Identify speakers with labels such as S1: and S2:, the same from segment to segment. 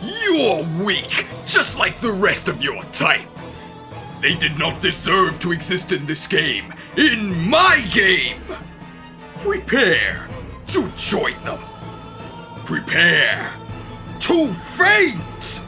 S1: You're weak, just like the rest of your type. They did not deserve to exist in this game, in my game! Prepare to join them. Prepare to faint!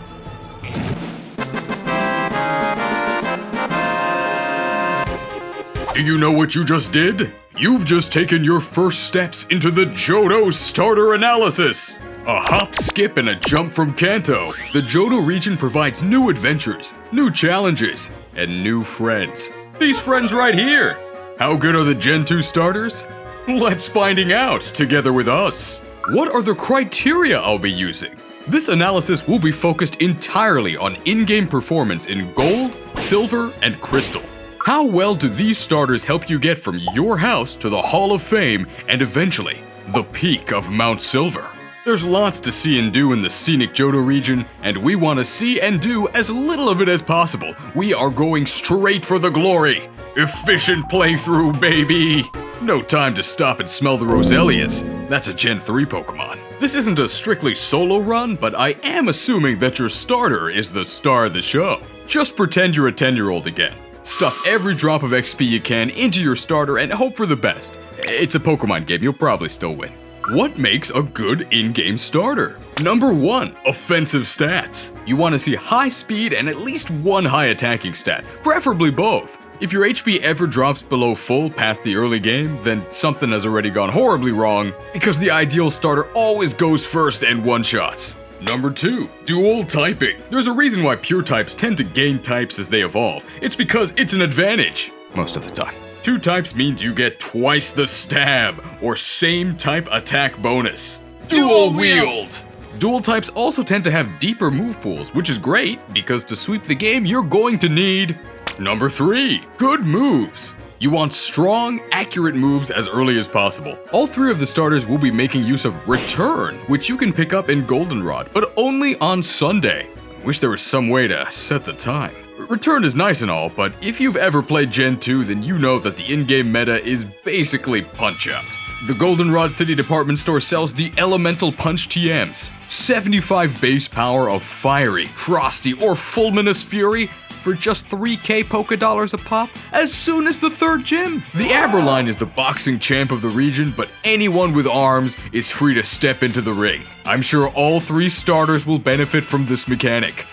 S1: Do you know what you just did? You've just taken your first steps into the Johto Starter Analysis! A hop, skip, and a jump from Kanto, the Johto region provides new adventures, new challenges, and new friends. These friends right here! How good are the Gen 2 starters? Let's finding out together with us. What are the criteria I'll be using? This analysis will be focused entirely on in-game performance in Gold, Silver, and Crystal. How well do these starters help you get from your house to the Hall of Fame and eventually the peak of Mount Silver? There's lots to see and do in the scenic Johto region, and we want to see and do as little of it as possible. We are going straight for the glory. Efficient playthrough, baby! No time to stop and smell the Roselias. That's a Gen 3 Pokemon. This isn't a strictly solo run, but I am assuming that your starter is the star of the show. Just pretend you're a 10-year-old again. Stuff every drop of XP you can into your starter and hope for the best. It's a Pokemon game, you'll probably still win. What makes a good in-game starter? Number 1, offensive stats. You want to see high speed and at least one high attacking stat, preferably both. If your HP ever drops below full past the early game, then something has already gone horribly wrong, because the ideal starter always goes first and one-shots. Number 2, dual typing. There's a reason why pure types tend to gain types as they evolve. It's because it's an advantage, most of the time. 2 types means you get twice the stab, or same type attack bonus. Dual wield! Dual types also tend to have deeper move pools, which is great, because to sweep the game, you're going to need... Number 3, good moves. You want strong, accurate moves as early as possible. All 3 of the starters will be making use of Return, which you can pick up in Goldenrod, but only on Sunday. Wish there was some way to set the time. Return is nice and all, but if you've ever played Gen 2, then you know that the in-game meta is basically Punch-Out. The Goldenrod City department store sells the Elemental Punch TMs, 75 base power of Fiery, Frosty, or Fulminous Fury for just 3k Poké Dollars a pop as soon as the 3rd gym. The Aberline is the boxing champ of the region, but anyone with arms is free to step into the ring. I'm sure all 3 starters will benefit from this mechanic.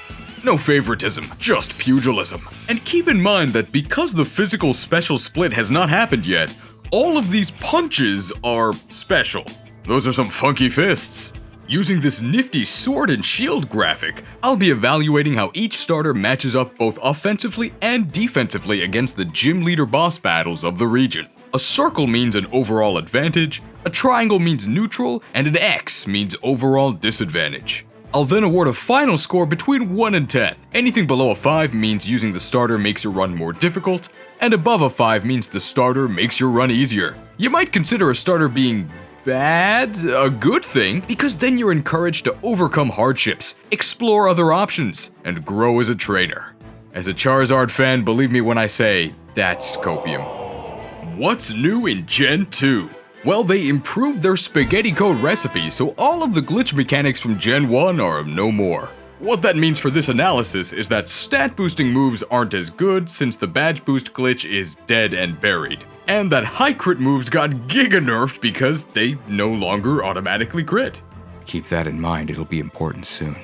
S1: No favoritism, just pugilism. And keep in mind that because the physical special split has not happened yet, all of these punches are special. Those are some funky fists. Using this nifty sword and shield graphic, I'll be evaluating how each starter matches up both offensively and defensively against the gym leader boss battles of the region. A circle means an overall advantage, a triangle means neutral, and an X means overall disadvantage. I'll then award a final score between 1 and 10. Anything below a 5 means using the starter makes your run more difficult, and above a 5 means the starter makes your run easier. You might consider a starter being bad a good thing, because then you're encouraged to overcome hardships, explore other options, and grow as a trainer. As a Charizard fan, believe me when I say, that's copium. What's new in Gen 2? Well, they improved their spaghetti code recipe, so all of the glitch mechanics from Gen 1 are no more. What that means for this analysis is that stat boosting moves aren't as good since the badge boost glitch is dead and buried, and that high crit moves got giga nerfed because they no longer automatically crit.
S2: Keep that in mind, it'll be important soon.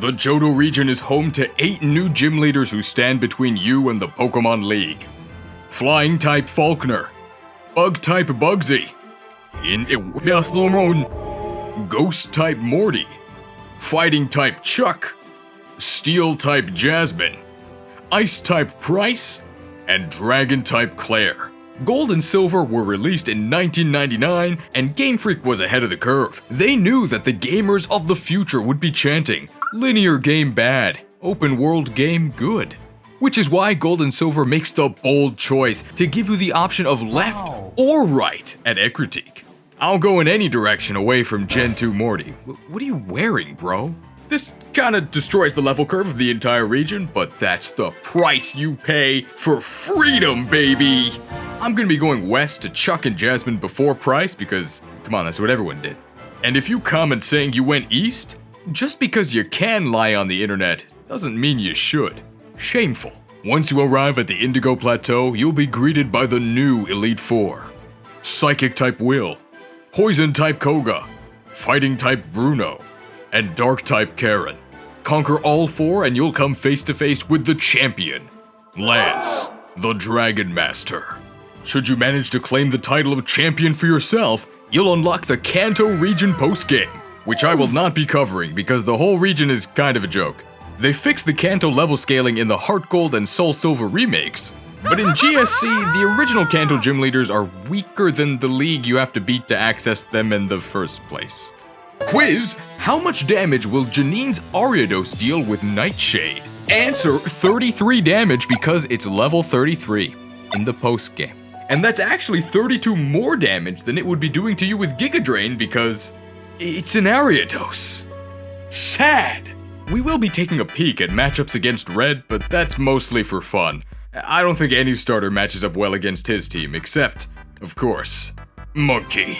S1: The Johto region is home to 8 new gym leaders who stand between you and the Pokemon League. Flying type Falkner, Bug type Bugsy, Ghost type Morty, Fighting type Chuck, Steel type Jasmine, Ice type Price, and Dragon type Claire. Gold and Silver were released in 1999, and Game Freak was ahead of the curve. They knew that the gamers of the future would be chanting, linear game bad, open world game good. Which is why Gold and Silver makes the bold choice to give you the option of left or right at Ekritique. I'll go in any direction away from Gen 2 Morty. What are you wearing, bro? This kinda destroys the level curve of the entire region, but that's the price you pay for freedom, baby! I'm gonna be going west to Chuck and Jasmine before Price because, come on, that's what everyone did. And if you comment saying you went east, just because you can lie on the internet doesn't mean you should. Shameful. Once you arrive at the Indigo Plateau, you'll be greeted by the new Elite Four. Psychic type Will, Poison type Koga, Fighting type Bruno, and Dark type Karen. Conquer all four and you'll come face to face with the champion, Lance, the Dragon Master. Should you manage to claim the title of champion for yourself, you'll unlock the Kanto region postgame, which I will not be covering because the whole region is kind of a joke. They fixed the Kanto level scaling in the HeartGold and SoulSilver remakes, but in GSC, the original Kanto gym leaders are weaker than the league you have to beat to access them in the first place. Quiz: how much damage will Janine's Ariados deal with Nightshade? Answer: 33 damage because it's level 33 in the postgame. And that's actually 32 more damage than it would be doing to you with Giga Drain because it's an Ariados. Sad! We will be taking a peek at matchups against Red, but that's mostly for fun. I don't think any starter matches up well against his team, except, of course, Monkey,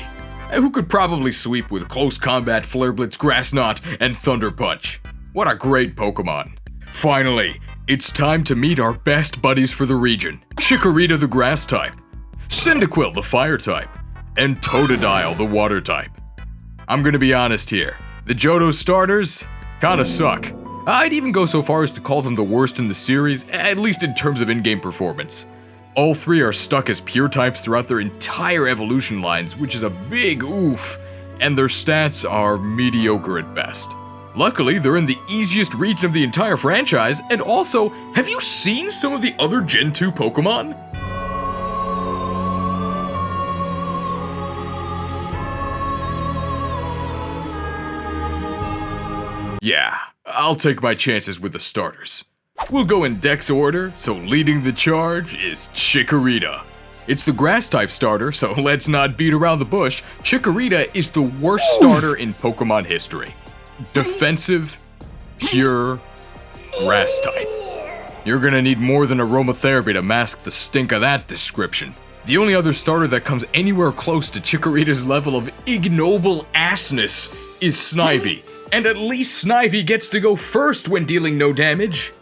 S1: who could probably sweep with Close Combat, Flare Blitz, Grass Knot, and Thunder Punch. What a great Pokemon. Finally, it's time to meet our best buddies for the region. Chikorita the Grass type, Cyndaquil the Fire type, and Totodile the Water type. I'm gonna be honest here, the Johto starters kinda suck. I'd even go so far as to call them the worst in the series, at least in terms of in-game performance. All three are stuck as pure types throughout their entire evolution lines, which is a big oof, and their stats are mediocre at best. Luckily, they're in the easiest region of the entire franchise, and also, have you seen some of the other Gen 2 Pokemon? Yeah, I'll take my chances with the starters. We'll go in Dex order, so leading the charge is Chikorita. It's the Grass-type starter, so let's not beat around the bush. Chikorita is the worst starter in Pokemon history. Defensive, pure, Grass-type. You're gonna need more than aromatherapy to mask the stink of that description. The only other starter that comes anywhere close to Chikorita's level of ignoble assness is Snivy. And at least Snivy gets to go first when dealing no damage.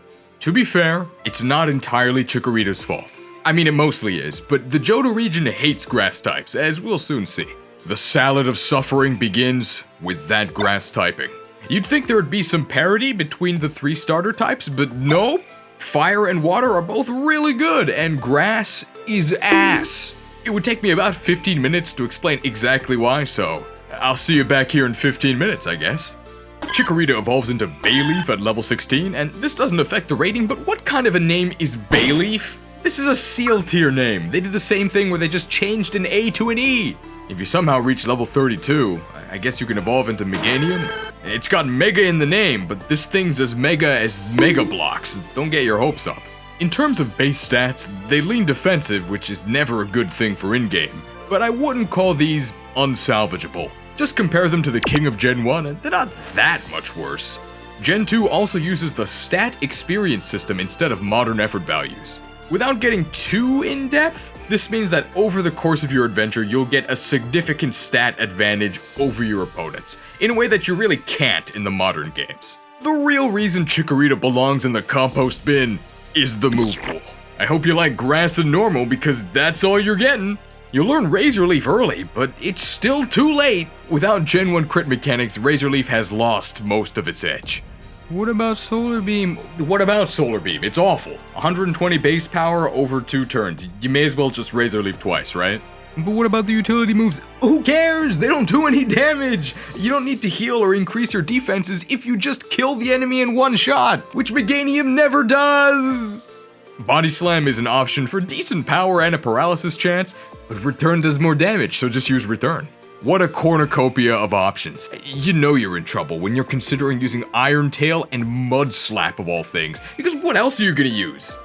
S1: To be fair, it's not entirely Chikorita's fault. I mean, it mostly is, but the Johto region hates grass types, as we'll soon see. The salad of suffering begins with that grass typing. You'd think there would be some parity between the three starter types, but nope. Fire and water are both really good, and grass is ass. It would take me about 15 minutes to explain exactly why, so I'll see you back here in 15 minutes, I guess. Chikorita evolves into Bayleaf at level 16, and this doesn't affect the rating, but what kind of a name is Bayleaf? This is a Seal tier name. They did the same thing where they just changed an A to an E. If you somehow reach level 32, I guess you can evolve into Meganium. It's got Mega in the name, but this thing's as Mega Blocks. Don't get your hopes up. In terms of base stats, they lean defensive, which is never a good thing for in-game, but I wouldn't call these unsalvageable. Just compare them to the King of Gen 1, and they're not that much worse. Gen 2 also uses the stat experience system instead of modern effort values. Without getting too in-depth, this means that over the course of your adventure, you'll get a significant stat advantage over your opponents, in a way that you really can't in the modern games. The real reason Chikorita belongs in the compost bin is the move pool. I hope you like grass and normal because that's all you're getting. You'll learn Razor Leaf early, but it's still too late. Without Gen 1 crit mechanics, Razor Leaf has lost most of its edge. What about Solar Beam? It's awful. 120 base power over 2 turns. You may as well just Razor Leaf twice, right? But what about the utility moves? Who cares? They don't do any damage. You don't need to heal or increase your defenses if you just kill the enemy in one shot, which Meganium never does. Body Slam is an option for decent power and a paralysis chance, but Return does more damage, so just use Return. What a cornucopia of options. You know you're in trouble when you're considering using Iron Tail and Mud Slap of all things, because what else are you gonna use?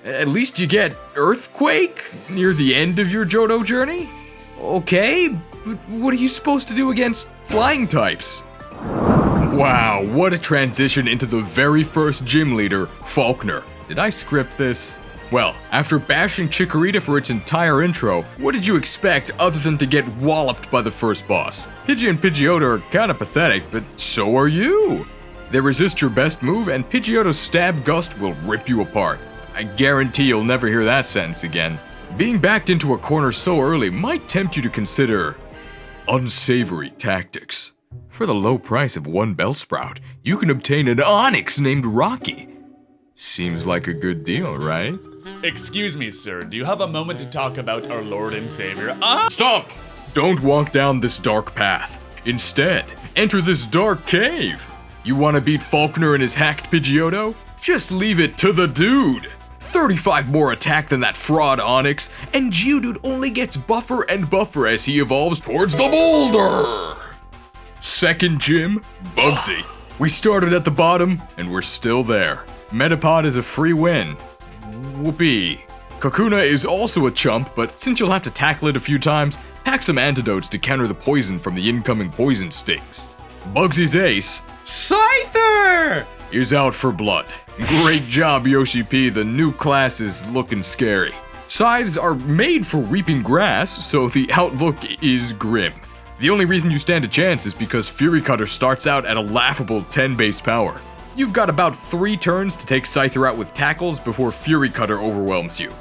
S1: At least you get Earthquake near the end of your Johto journey? Okay, but what are you supposed to do against flying types? Wow, what a transition into the very first gym leader, Faulkner. Did I script this? Well, after bashing Chikorita for its entire intro, what did you expect other than to get walloped by the first boss? Pidgey and Pidgeotto are kinda pathetic, but so are you! They resist your best move, and Pidgeotto's Stab Gust will rip you apart. I guarantee you'll never hear that sentence again. Being backed into a corner so early might tempt you to consider unsavory tactics. For the low price of one Bellsprout, you can obtain an Onix named Rocky. Seems like a good deal, right?
S3: Excuse me, sir. Do you have a moment to talk about our Lord and Savior?
S1: Stop! Don't walk down this dark path. Instead, enter this dark cave. You want to beat Falkner and his hacked Pidgeotto? Just leave it to the dude. 35 more attack than that fraud Onix, and Geodude only gets buffer and buffer as he evolves towards the boulder. Second gym, Bugsy. We started at the bottom, and we're still there. Metapod is a free win. Whoopee. Kakuna is also a chump, but since you'll have to tackle it a few times, pack some antidotes to counter the poison from the incoming poison stings. Bugsy's ace, Scyther, is out for blood. Great job, Yoshi P. The new class is looking scary. Scythes are made for reaping grass, so the outlook is grim. The only reason you stand a chance is because Fury Cutter starts out at a laughable 10 base power. You've got about 3 turns to take Scyther out with tackles before Fury Cutter overwhelms you.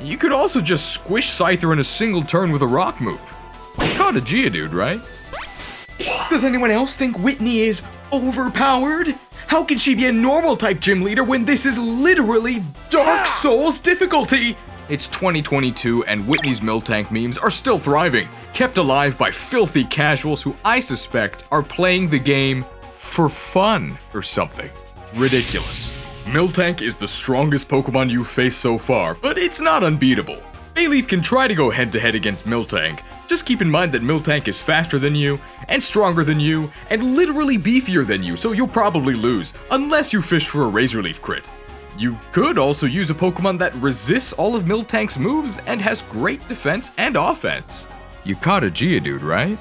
S1: You could also just squish Scyther in a single turn with a rock move. You caught a Geodude, right? Does anyone else think Whitney is overpowered? How can she be a normal type gym leader when this is literally Dark Souls difficulty? It's 2022 and Whitney's Miltank memes are still thriving, kept alive by filthy casuals who I suspect are playing the game for fun or something. Ridiculous. Miltank is the strongest Pokemon you've faced so far, but it's not unbeatable. Bayleaf can try to go head-to-head against Miltank. Just keep in mind that Miltank is faster than you, and stronger than you, and literally beefier than you, so you'll probably lose, unless you fish for a Razor Leaf crit. You could also use a Pokemon that resists all of Miltank's moves and has great defense and offense. You caught a Geodude, right?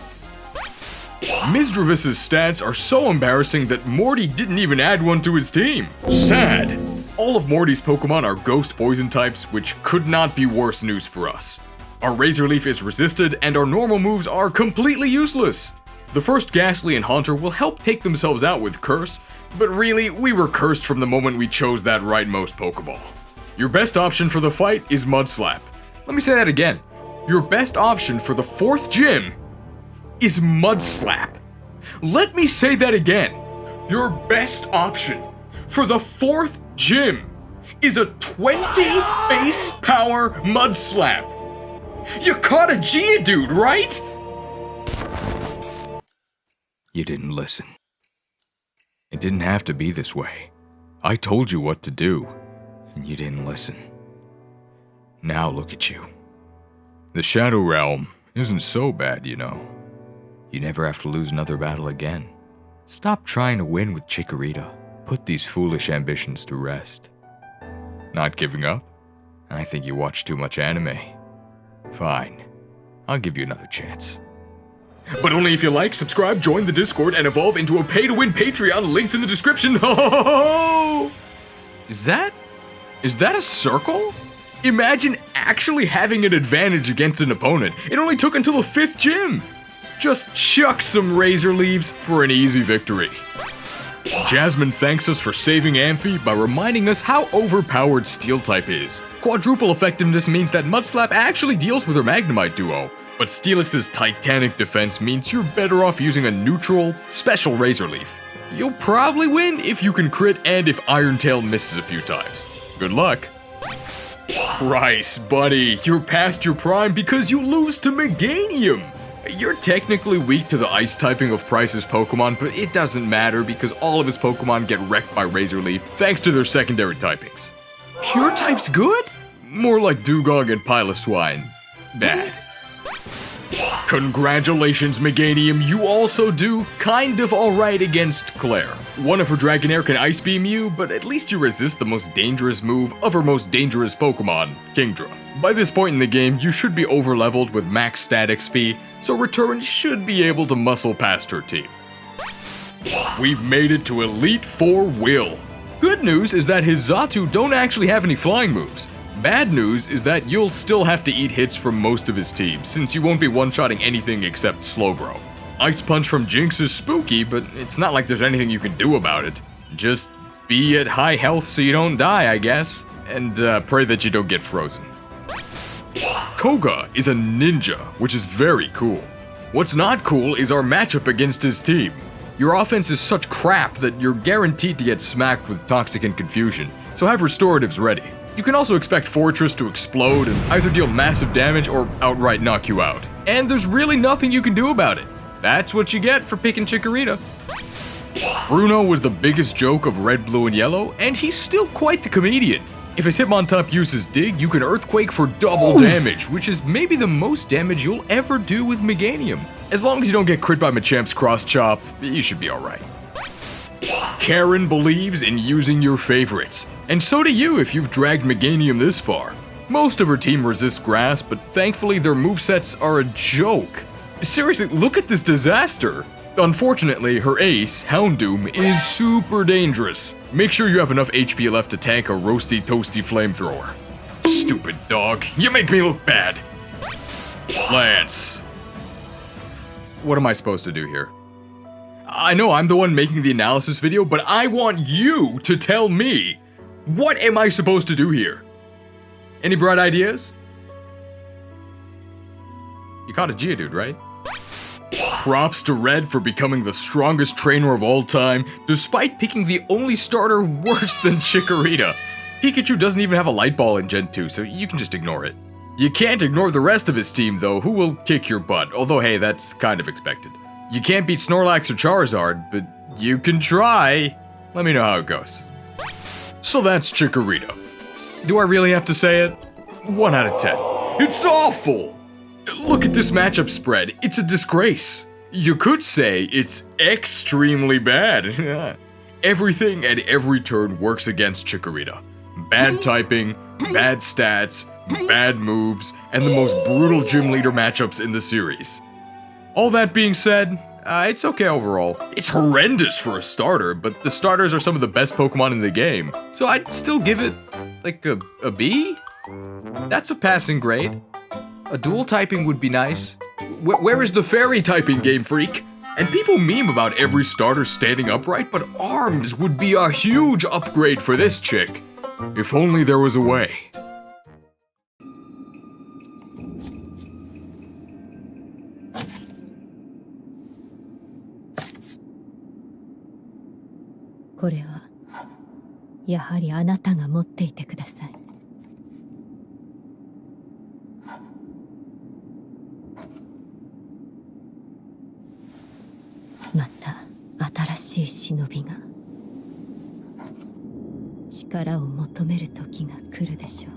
S1: Misdreavus's stats are so embarrassing that Morty didn't even add one to his team. Sad. All of Morty's Pokemon are Ghost Poison types, which could not be worse news for us. Our Razor Leaf is resisted, and our normal moves are completely useless. The first Ghastly and Haunter will help take themselves out with Curse, but really, we were cursed from the moment we chose that rightmost Pokeball. Your best option for the fight is Mudslap. Let me say that again. Your best option for the 4th gym is Mudslap. Let me say that again. Your best option for the 4th gym is a 20 base power Mudslap. You caught a Geodude, right?
S2: You didn't listen. It didn't have to be this way. I told you what to do, and you didn't listen. Now look at you. The Shadow Realm isn't so bad, you know. You never have to lose another battle again. Stop trying to win with Chikorita. Put these foolish ambitions to rest. Not giving up? I think you watch too much anime. Fine. I'll give you another chance.
S1: But only if you like, subscribe, join the Discord, and evolve into a pay-to-win Patreon. Links in the description. Ho! Is that a circle? Imagine actually having an advantage against an opponent. It only took until the 5th gym. Just chuck some Razor Leaves for an easy victory. Jasmine thanks us for saving Amphi by reminding us how overpowered Steel-type is. Quadruple effectiveness means that Mudslap actually deals with her Magnemite duo, but Steelix's titanic defense means you're better off using a neutral, special Razor Leaf. You'll probably win if you can crit and if Iron-Tail misses a few times. Good luck. Bryce, buddy, you're past your prime because you lose to Meganium. You're technically weak to the ice typing of Pryce's Pokemon, but it doesn't matter because all of his Pokemon get wrecked by Razor Leaf thanks to their secondary typings. Pure type's good? More like Dugong and Piloswine. Bad. Congratulations, Meganium, you also do kind of alright against Claire. One of her Dragonair can Ice Beam you, but at least you resist the most dangerous move of her most dangerous Pokemon, Kingdra. By this point in the game, you should be over-leveled with max stat XP, so Return should be able to muscle past her team. We've made it to Elite 4 Will. Good news is that his Xatu don't actually have any flying moves. Bad news is that you'll still have to eat hits from most of his team, since you won't be one-shotting anything except Slowbro. Ice Punch from Jinx is spooky, but it's not like there's anything you can do about it. Just be at high health so you don't die, I guess, and pray that you don't get frozen. Koga is a ninja, which is very cool. What's not cool is our matchup against his team. Your offense is such crap that you're guaranteed to get smacked with Toxic and Confusion, so have restoratives ready. You can also expect Fortress to explode and either deal massive damage or outright knock you out. And there's really nothing you can do about it. That's what you get for picking Chikorita. Bruno was the biggest joke of Red, Blue, and Yellow, and he's still quite the comedian. If his Hitmontop uses Dig, you can Earthquake for double damage, which is maybe the most damage you'll ever do with Meganium. As long as you don't get crit by Machamp's Cross Chop, you should be alright. Karen believes in using your favorites, and so do you if you've dragged Meganium this far. Most of her team resists grass, but thankfully their movesets are a joke. Seriously, look at this disaster! Unfortunately, her ace, Houndoom, is super dangerous. Make sure you have enough HP left to tank a roasty toasty flamethrower. Stupid dog, you make me look bad. Lance. What am I supposed to do here? I know I'm the one making the analysis video, but I want you to tell me. What am I supposed to do here? Any bright ideas? You caught a Geodude, right? Props to Red for becoming the strongest trainer of all time, despite picking the only starter worse than Chikorita. Pikachu doesn't even have a Light Ball in Gen 2, so you can just ignore it. You can't ignore the rest of his team, though, who will kick your butt, although hey, that's kind of expected. You can't beat Snorlax or Charizard, but you can try. Let me know how it goes. So that's Chikorita. Do I really have to say it? 1 out of 10. It's awful! Look at this matchup spread, it's a disgrace. You could say it's extremely bad. Everything at every turn works against Chikorita. Bad typing, bad stats, bad moves, and the most brutal gym leader matchups in the series. All that being said, it's okay overall. It's horrendous for a starter, but the starters are some of the best Pokemon in the game, so I'd still give it, like, a B? That's a passing grade. A dual typing would be nice. Where is the fairy typing, Game Freak? And people meme about every starter standing upright, but arms would be a huge upgrade for this chick. If only there was a way.
S4: Thisはやはりあなたが持っていてください。また新しい忍びが力を求める時が来るでしょう。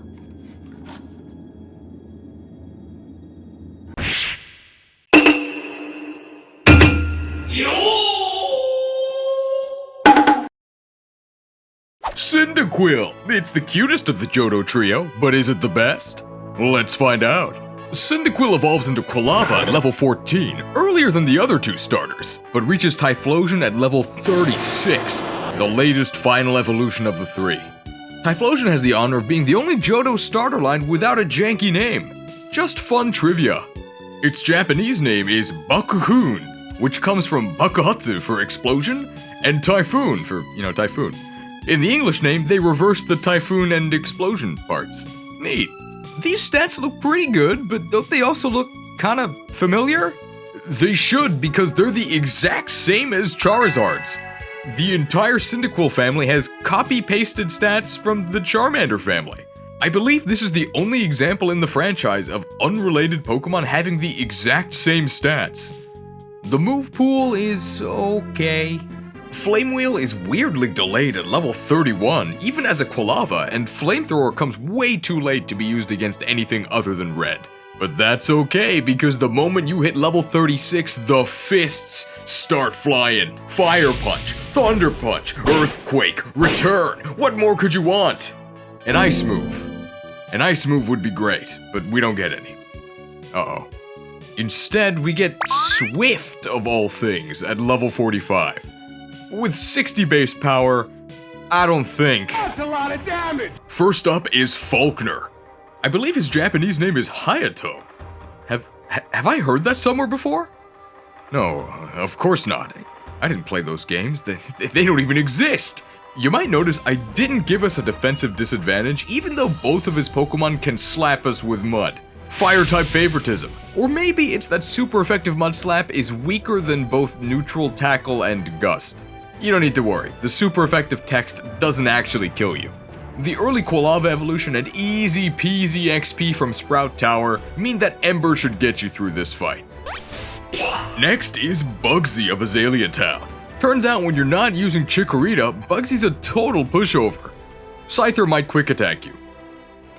S1: Cyndaquil! It's the cutest of the Johto trio, but is it the best? Let's find out. Cyndaquil evolves into Quilava at level 14, earlier than the other two starters, but reaches Typhlosion at level 36, the latest final evolution of the three. Typhlosion has the honor of being the only Johto starter line without a janky name. Just fun trivia. Its Japanese name is Bakuhun, which comes from Bakuhatsu for explosion, and Typhoon for, typhoon. In the English name, they reversed the typhoon and explosion parts. Neat. These stats look pretty good, but don't they also look kinda familiar? They should, because they're the exact same as Charizard's. The entire Cyndaquil family has copy-pasted stats from the Charmander family. I believe this is the only example in the franchise of unrelated Pokemon having the exact same stats. The move pool is okay. Flame Wheel is weirdly delayed at level 31, even as a Quilava, and Flamethrower comes way too late to be used against anything other than Red. But that's okay, because the moment you hit level 36, the fists start flying. Fire Punch, Thunder Punch, Earthquake, Return, what more could you want? An Ice Move. An Ice Move would be great, but we don't get any. Uh-oh. Instead, we get Swift of all things at level 45. With 60 base power,
S2: I don't think.
S5: That's a lot of damage!
S1: First up is Faulkner. I believe his Japanese name is Hayato. Have I heard that somewhere before? No, of course not. I didn't play those games. They don't even exist. You might notice I didn't give us a defensive disadvantage, even though both of his Pokemon can slap us with mud. Fire-type favoritism. Or maybe it's that super effective Mud Slap is weaker than both Neutral Tackle and Gust. You don't need to worry, the super effective text doesn't actually kill you. The early Quilava evolution and easy peasy XP from Sprout Tower mean that Ember should get you through this fight. Next is Bugsy of Azalea Town. Turns out when you're not using Chikorita, Bugsy's a total pushover. Scyther might quick attack you.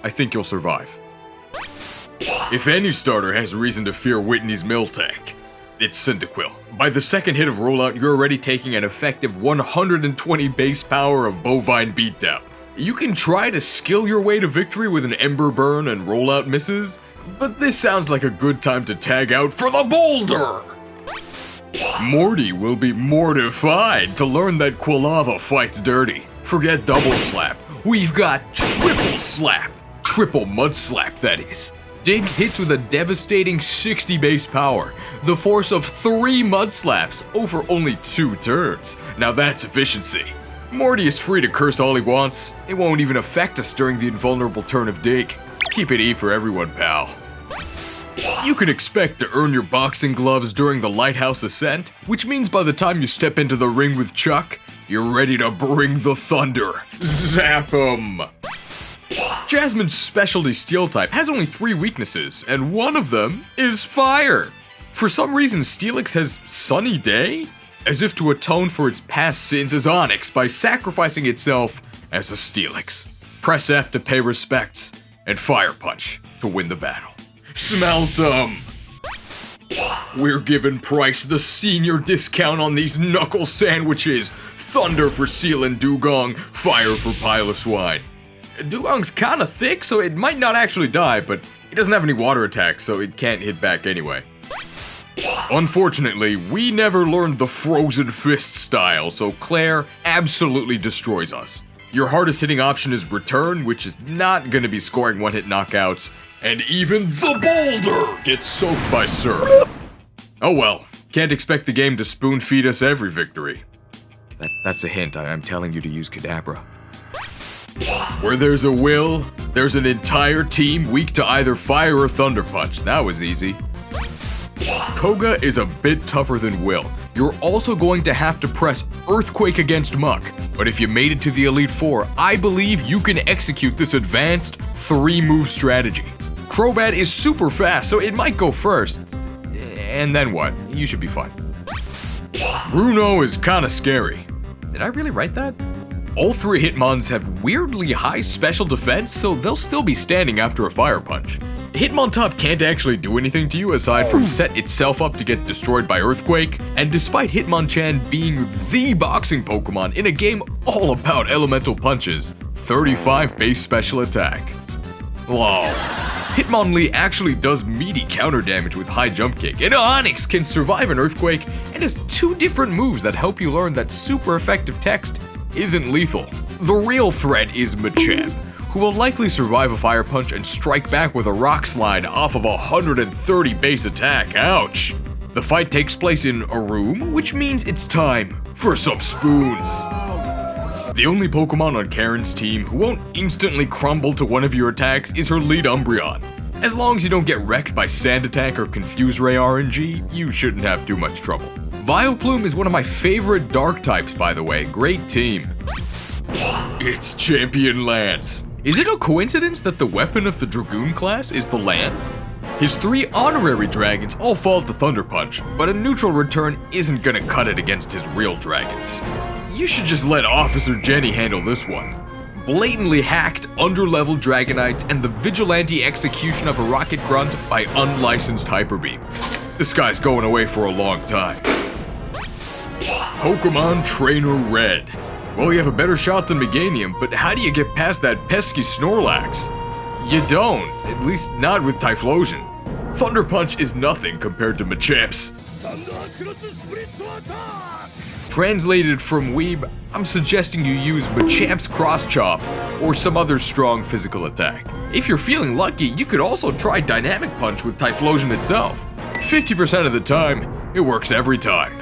S1: I think you'll survive. If any starter has reason to fear Whitney's Miltank, it's Cyndaquil. By the second hit of rollout, you're already taking an effective 120 base power of Bovine Beatdown. You can try to skill your way to victory with an Ember Burn and rollout misses, but this sounds like a good time to tag out for the boulder! Morty will be mortified to learn that Quilava fights dirty. Forget double slap, we've got triple slap. Triple mud slap, that is. Dig hits with a devastating 60 base power, the force of 3 mud slaps over only 2 turns. Now that's efficiency. Morty is free to curse all he wants. It won't even affect us during the invulnerable turn of Dig. Keep it E for everyone, pal. You can expect to earn your boxing gloves during the Lighthouse Ascent, which means by the time you step into the ring with Chuck, you're ready to bring the thunder. Zap 'em! Jasmine's specialty Steel type has only 3 weaknesses, and one of them is fire. For some reason, Steelix has Sunny Day? As if to atone for its past sins as Onyx by sacrificing itself as a Steelix. Press F to pay respects, and Fire Punch to win the battle. Smelt 'em! We're giving Price the senior discount on these knuckle sandwiches. Thunder for Seal and Dugong, fire for Piloswine. Dugong's kinda thick, so it might not actually die, but it doesn't have any water attacks, so it can't hit back anyway. Unfortunately, we never learned the Frozen Fist style, so Claire absolutely destroys us. Your hardest hitting option is Return, which is not gonna be scoring one-hit knockouts, and even the boulder gets soaked by Surf. Oh well, can't expect the game to spoon-feed us every victory. That's a hint, I'm telling you to use Kadabra. Where there's a will, there's an entire team weak to either Fire or Thunder Punch. That was easy. Koga is a bit tougher than Will. You're also going to have to press Earthquake against Muck, but if you made it to the Elite Four, I believe you can execute this advanced 3-move strategy. Crobat is super fast, so it might go first. And then what? You should be fine. Bruno is kinda scary. Did I really write that? All 3 Hitmons have weirdly high special defense, so they'll still be standing after a Fire Punch. Hitmontop can't actually do anything to you aside from set itself up to get destroyed by Earthquake, and despite Hitmonchan being the boxing Pokemon in a game all about elemental punches, 35 base special attack. Lol. Hitmonlee actually does meaty counter damage with high jump kick, and Onix can survive an Earthquake and has 2 different moves that help you learn that super effective text isn't lethal. The real threat is Machamp, who will likely survive a Fire Punch and strike back with a Rock Slide off of a 130 base attack, ouch! The fight takes place in a room, which means it's time for some spoons. The only Pokemon on Karen's team who won't instantly crumble to one of your attacks is her lead Umbreon. As long as you don't get wrecked by Sand Attack or Confuse Ray RNG, you shouldn't have too much trouble. Vileplume is one of my favorite Dark types, by the way, great team. It's Champion Lance. Is it a coincidence that the weapon of the Dragoon class is the Lance? His 3 honorary dragons all fall to Thunder Punch, but a neutral return isn't gonna cut it against his real dragons. You should just let Officer Jenny handle this one. Blatantly hacked, underleveled Dragonites, and the vigilante execution of a Rocket Grunt by unlicensed Hyper Beam. This guy's going away for a long time. Pokemon Trainer Red. Well, you have a better shot than Meganium, but how do you get past that pesky Snorlax? You don't, at least not with Typhlosion. Thunder Punch is nothing compared to Machamp's.
S2: Translated from Weeb, I'm suggesting you use Machamp's Cross Chop or some other strong physical attack. If you're feeling lucky, you could also try Dynamic Punch with Typhlosion itself. 50% of the time, it works every time.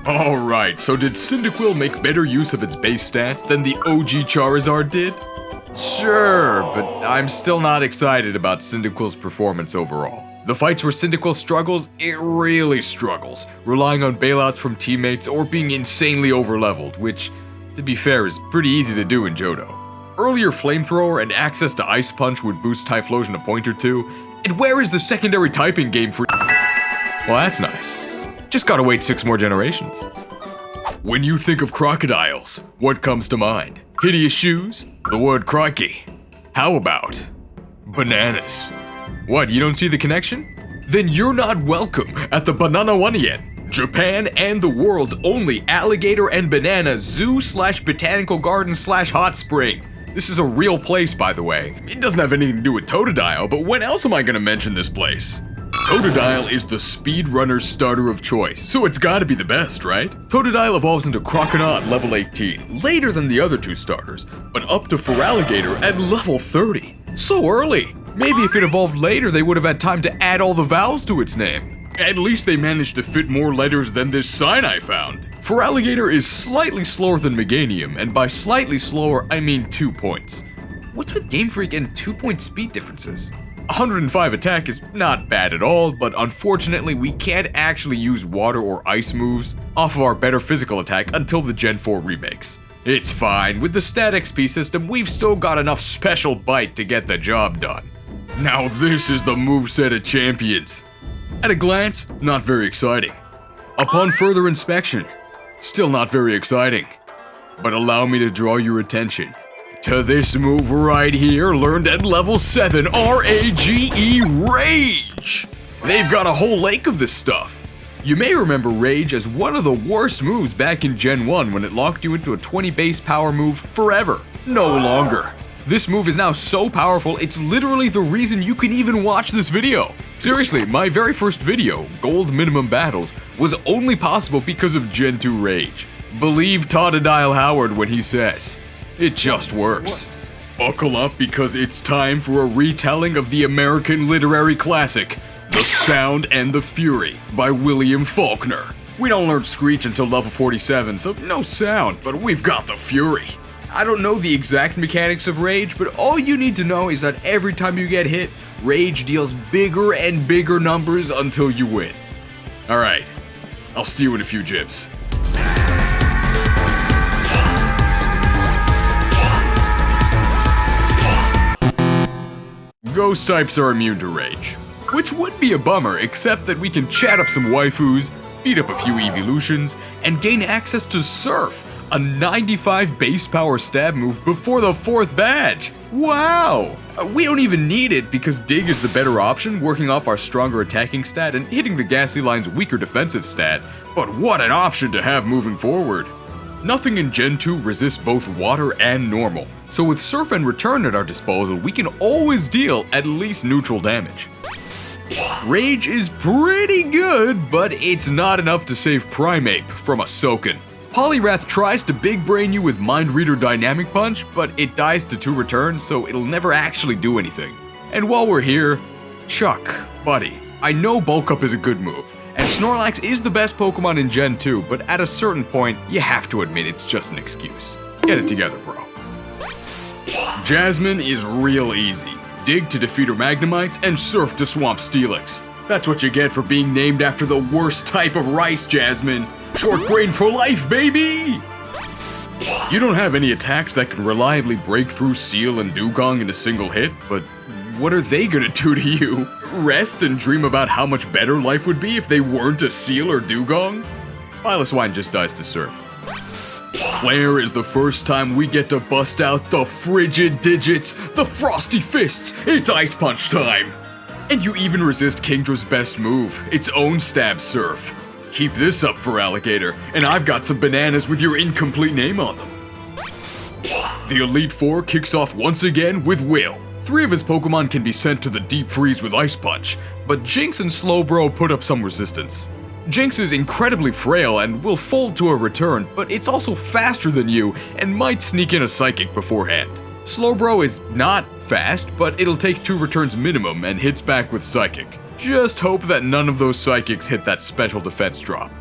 S2: Alright, so did Cyndaquil make better use of its base stats than the OG Charizard did? Sure, but I'm still not excited about Cyndaquil's performance overall. The fights where Cyndaquil struggles, it really struggles, relying on bailouts from teammates or being insanely overleveled, which, to be fair, is pretty easy to do in Johto. Earlier Flamethrower and access to Ice Punch would boost Typhlosion a point or two, and where is the secondary typing game for— Well, that's nice. Just gotta wait 6 more generations. When you think of crocodiles, what comes to mind? Hideous shoes? The word crikey. How about bananas? What, you don't see the connection? Then you're not welcome at the Banana One yet. Japan and the world's only alligator and banana zoo/botanical garden/hot spring. This is a real place, by the way. It doesn't have anything to do with Totodile, but when else am I gonna mention this place? Totodile is the speedrunner's starter of choice, so it's gotta be the best, right? Totodile evolves into Croconaut level 18, later than the other 2 starters, but up to Feraligatr at level 30. So early! Maybe if it evolved later, they would have had time to add all the vowels to its name. At least they managed to fit more letters than this sign I found. Feraligatr is slightly slower than Meganium, and by slightly slower, I mean 2 points. What's with Game Freak and 2-point speed differences? 105 attack is not bad at all, but unfortunately we can't actually use water or ice moves off of our better physical attack until the Gen 4 remakes. It's fine, with the stat XP system we've still got enough special bite to get the job done. Now this is the moveset of champions. At a glance, not very exciting. Upon further inspection, still not very exciting. But allow me to draw your attention to this move right here, learned at level 7, R-A-G-E, Rage! They've got a whole lake of this stuff. You may remember Rage as one of the worst moves back in Gen 1 when it locked you into a 20 base power move forever. No longer. This move is now so powerful, it's literally the reason you can even watch this video. Seriously, my very first video, Gold Minimum Battles, was only possible because of Gen 2 Rage. Believe Totodile Howard when he says, it just works. Buckle up because it's time for a retelling of the American literary classic, The Sound and the Fury by William Faulkner. We don't learn Screech until level 47, so no sound, but we've got the Fury. I don't know the exact mechanics of Rage, but all you need to know is that every time you get hit, Rage deals bigger and bigger numbers until you win. Alright, I'll see you in a few gyms. Ghost types are immune to Rage, which would be a bummer except that we can chat up some waifus, beat up a few evolutions, and gain access to Surf, a 95 base power stab move before the 4th badge. Wow! We don't even need it because Dig is the better option, working off our stronger attacking stat and hitting the Ghastly Line's weaker defensive stat, but what an option to have moving forward. Nothing in Gen 2 resists both water and normal, so with Surf and Return at our disposal, we can always deal at least neutral damage. Rage is pretty good, but it's not enough to save Primeape from a Soakin'. Poliwrath tries to big brain you with Mind Reader Dynamic Punch, but it dies to 2 returns, so it'll never actually do anything. And while we're here, Chuck, buddy, I know Bulk Up is a good move, and Snorlax is the best Pokemon in Gen 2, but at a certain point, you have to admit it's just an excuse. Get it together, bro. Jasmine is real easy. Dig to defeat her Magnemites, and Surf to swamp Steelix. That's what you get for being named after the worst type of rice, Jasmine. Short brain for life, baby! You don't have any attacks that can reliably break through Seal and Dugong in a single hit, but what are they gonna do to you? Rest and dream about how much better life would be if they weren't a Seal or Dugong? Piloswine just dies to Surf. Claire is the first time we get to bust out the frigid digits, the frosty fists, it's Ice Punch time! And you even resist Kingdra's best move, its own stab Surf. Keep this up, Feraligatr, and I've got some bananas with your incomplete name on them. The Elite Four kicks off once again with Will. 3 of his Pokemon can be sent to the Deep Freeze with Ice Punch, but Jinx and Slowbro put up some resistance. Jinx is incredibly frail and will fold to a return, but it's also faster than you and might sneak in a Psychic beforehand. Slowbro is not fast, but it'll take 2 returns minimum and hits back with Psychic. Just hope that none of those Psychics hit that special defense drop.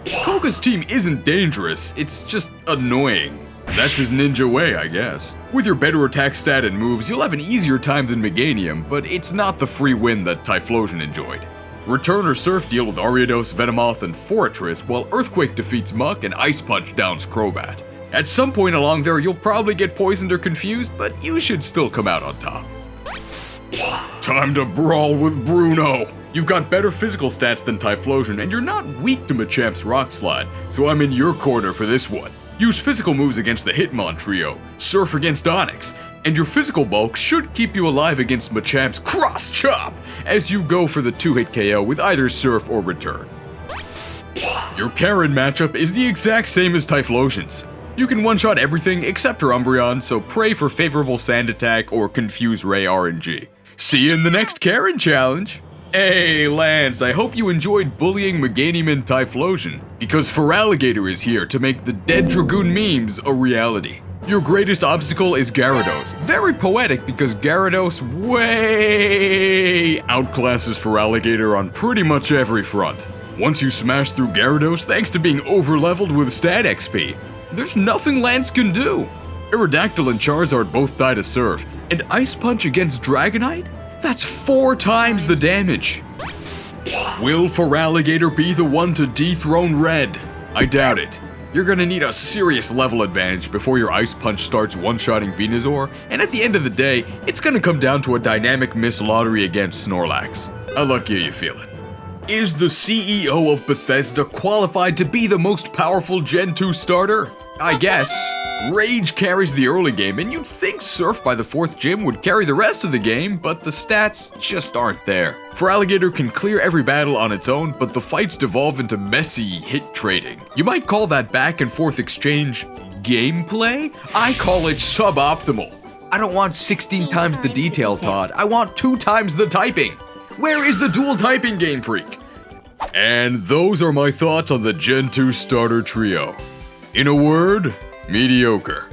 S2: Koga's team isn't dangerous, it's just annoying. That's his ninja way, I guess. With your better attack stat and moves, you'll have an easier time than Meganium, but it's not the free win that Typhlosion enjoyed. Return or Surf deal with Ariados, Venomoth, and Fortress, while Earthquake defeats Muck and Ice Punch downs Crobat. At some point along there, you'll probably get poisoned or confused, but you should still come out on top. Time to brawl with Bruno! You've got better physical stats than Typhlosion, and you're not weak to Machamp's Rock Slide, so I'm in your corner for this one. Use physical moves against the Hitmon trio, Surf against Onix, and your physical bulk should keep you alive against Machamp's Cross Chop as you go for the 2-hit KO with either Surf or Return. Your Karen matchup is the exact same as Typhlosion's. You can one-shot everything except her Umbreon, so pray for favorable Sand Attack or Confuse Ray RNG. See you in the next Karen challenge! Hey Lance, I hope you enjoyed bullying Meganium and Typhlosion, because Feraligatr is here to make the Dead Dragoon memes a reality. Your greatest obstacle is Gyarados. Very poetic because Gyarados way outclasses Feraligatr on pretty much every front. Once you smash through Gyarados thanks to being overleveled with stat XP, there's nothing Lance can do. Aerodactyl and Charizard both die to Surf, and Ice Punch against Dragonite? That's 4 times the damage. Will Feraligatr be the one to dethrone Red? I doubt it. You're gonna need a serious level advantage before your Ice Punch starts one-shotting Venusaur, and at the end of the day, it's gonna come down to a dynamic miss lottery against Snorlax. How lucky are you feeling? Is the CEO of Bethesda qualified to be the most powerful Gen 2 starter? I guess. Rage carries the early game, and you'd think Surf by the 4th gym would carry the rest of the game, but the stats just aren't there. Feraligatr can clear every battle on its own, but the fights devolve into messy hit trading. You might call that back and forth exchange gameplay? I call it suboptimal. I don't want 16 times the detail, Todd. I want 2 times the typing. Where is the dual typing, Game Freak? And those are my thoughts on the Gen 2 starter trio. In a word, mediocre.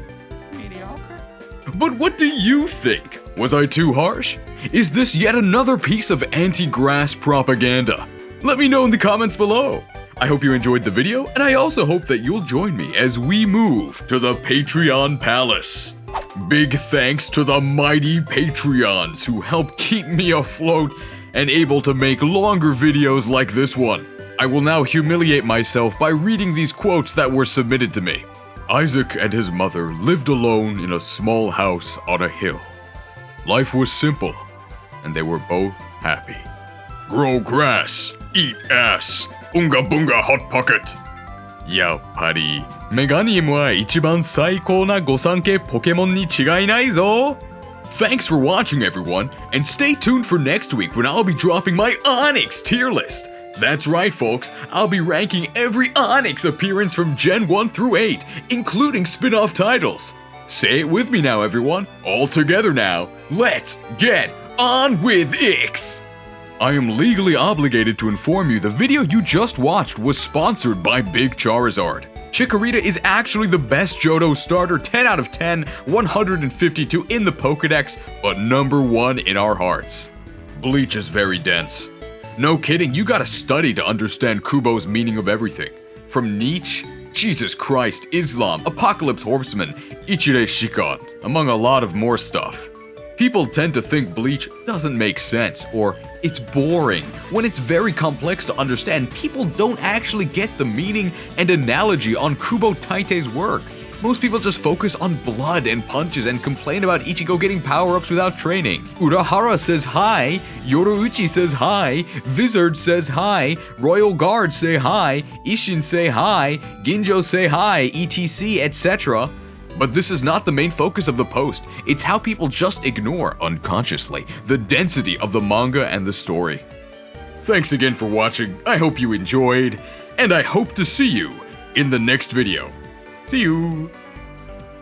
S2: But what do you think? Was I too harsh? Is this yet another piece of anti-grass propaganda? Let me know in the comments below. I hope you enjoyed the video, and I also hope that you'll join me as we move to the Patreon Palace. Big thanks to the mighty Patreons who help keep me afloat and able to make longer videos like this one. I will now humiliate myself by reading these quotes that were submitted to me. Isaac and his mother lived alone in a small house on a hill. Life was simple, and they were both happy. Grow grass, eat ass, unga bunga hot pocket. Yappari, Meganium wa ichiban saikou na gosanke Pokémon ni chigai nai zo. Thanks for watching, everyone, and stay tuned for next week when I'll be dropping my Onix tier list. That's right, folks, I'll be ranking every Onix appearance from Gen 1 through 8, including spin-off titles. Say it with me now, everyone. All together now. Let's get on with Ix! I am legally obligated to inform you the video you just watched was sponsored by Big Charizard. Chikorita is actually the best Johto starter, 10 out of 10, 152 in the Pokédex, but number 1 in our hearts. Bleach is very dense. No kidding, you gotta study to understand Kubo's meaning of everything. From Nietzsche, Jesus Christ, Islam, Apocalypse Horseman, Ichire Shikon, among a lot of more stuff. People tend to think Bleach doesn't make sense, or it's boring. When it's very complex to understand, people don't actually get the meaning and analogy on Kubo Taite's work. Most people just focus on blood and punches and complain about Ichigo getting power-ups without training. Urahara says hi, Yoruichi says hi, Vizard says hi, Royal Guard say hi, Ishin say hi, Ginjo say hi, etc, etc. But this is not the main focus of the post. It's how people just ignore, unconsciously, the density of the manga and the story. Thanks again for watching, I hope you enjoyed, and I hope to see you in the next video. See you!